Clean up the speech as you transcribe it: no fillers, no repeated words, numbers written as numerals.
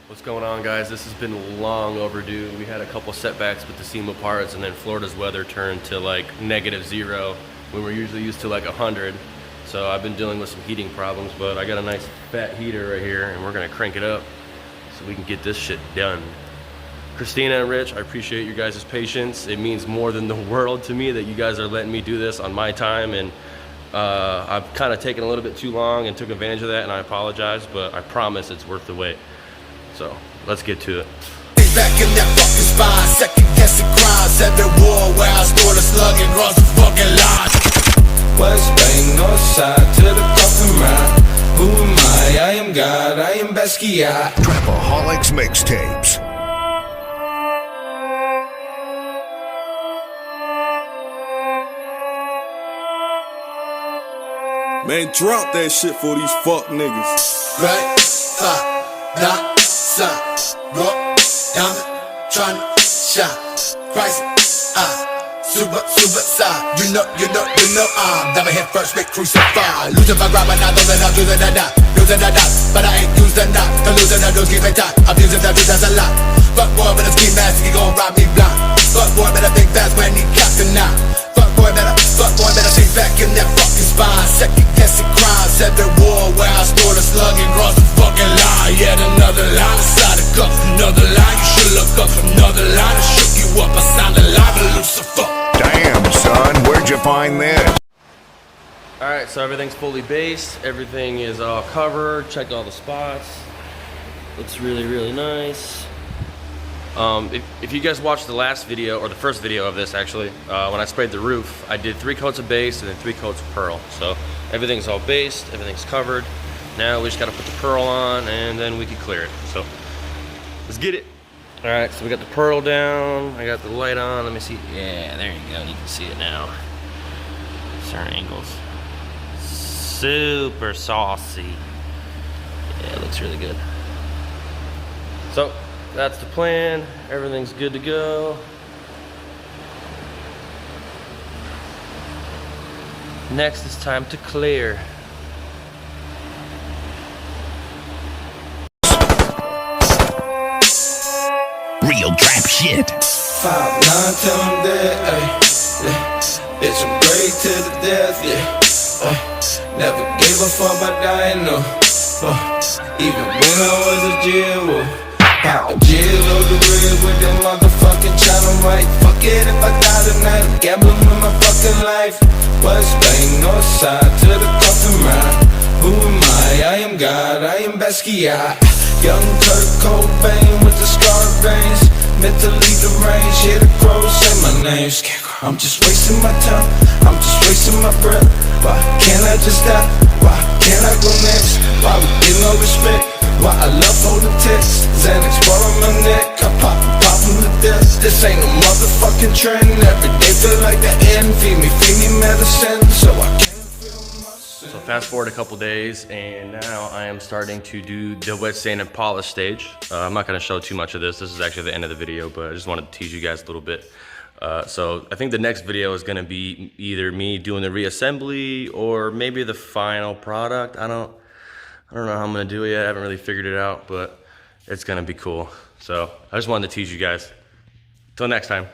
What's going on, guys? This has been long overdue. We had a couple setbacks with the SEMA parts, and then Florida's weather turned to like -0 when we're usually used to like 100. So I've been dealing with some heating problems, but I got a nice fat heater right here, and we're gonna crank it up so we can get this shit done. Christina and Rich, I appreciate your guys' patience. It means more than the world to me that you guys are letting me do this on my time, and I've kind of taken a little bit too long and took advantage of that, and I apologize, but I promise it's worth the wait. So let's get to it. Back in that fucking spine, second guessing crimes, every war where I store the slug and cross the fucking line. West Bank, north side to the coffin ride. Who am I am God, I am Basquiat. Trapaholics mixtapes. Man, drop that shit for these fuck niggas. Right, not son, rock, diamond, tryna shine, Christ, super side. You know, I'm never hit first, make crucified. Losing my grab, and I know that I'm losing the knot, but I ain't using that. The losing the news, keep it tight. I'm using that bitch as a lot. Fuck boy, better ski mask, he gon' rob me blind. Fuck boy, better think fast when he captain now. Fuck boy, better think back in that fucking spine. Second guessing crimes, every war where I store the slug and cross the fucking line. Yet another line inside the cup, another line. You should look up another line. I shook you up, I sounded like a Lucifer. Damn, son, where'd you find this? Alright, so everything's fully based, everything is all covered, checked all the spots. Looks really, really nice. If you guys watched the last video, or the first video of this actually, when I sprayed the roof, I did 3 coats of base and then 3 coats of pearl. So everything's all based, everything's covered. Now we just gotta put the pearl on and then we can clear it. So let's get it. Alright, so we got the pearl down, I got the light on, let me see. Yeah, there you go, you can see it now. Certain angles. Super saucy. Yeah, it looks really good. So that's the plan, everything's good to go. Next it's time to clear. Real trap shit. 5'9" till I'm dead, ayy. Bitch, I'm great to the death, yeah. Never gave a fuck about dying, no. Even when I was a jail, pop a jail on the red with that motherfucking channel right. Fuck it if I die tonight, I'm gambling with my fucking life. West Bank, north side to the coffin ride. Who am I am God, I am Basquiat. Young Kurt Cobain with the scar veins, mentally deranged, hear the crows say my name. I'm just wasting my time, I'm just wasting my breath. Why can't I just die? Why can't I go next? Why we get no respect? Why I love holding text? Xanax bar on my neck, I pop from the death. This ain't no motherfucking trend. Every day feel like the end. Feed me medicine, so I can't. So fast forward a couple days, and now I am starting to do the wet sand and polish stage. I'm not gonna show too much of this. This is actually the end of the video, but I just wanted to tease you guys a little bit. So I think the next video is gonna be either me doing the reassembly or maybe the final product. I don't know how I'm gonna do it yet. I haven't really figured it out, but it's gonna be cool. So I just wanted to tease you guys. Till next time.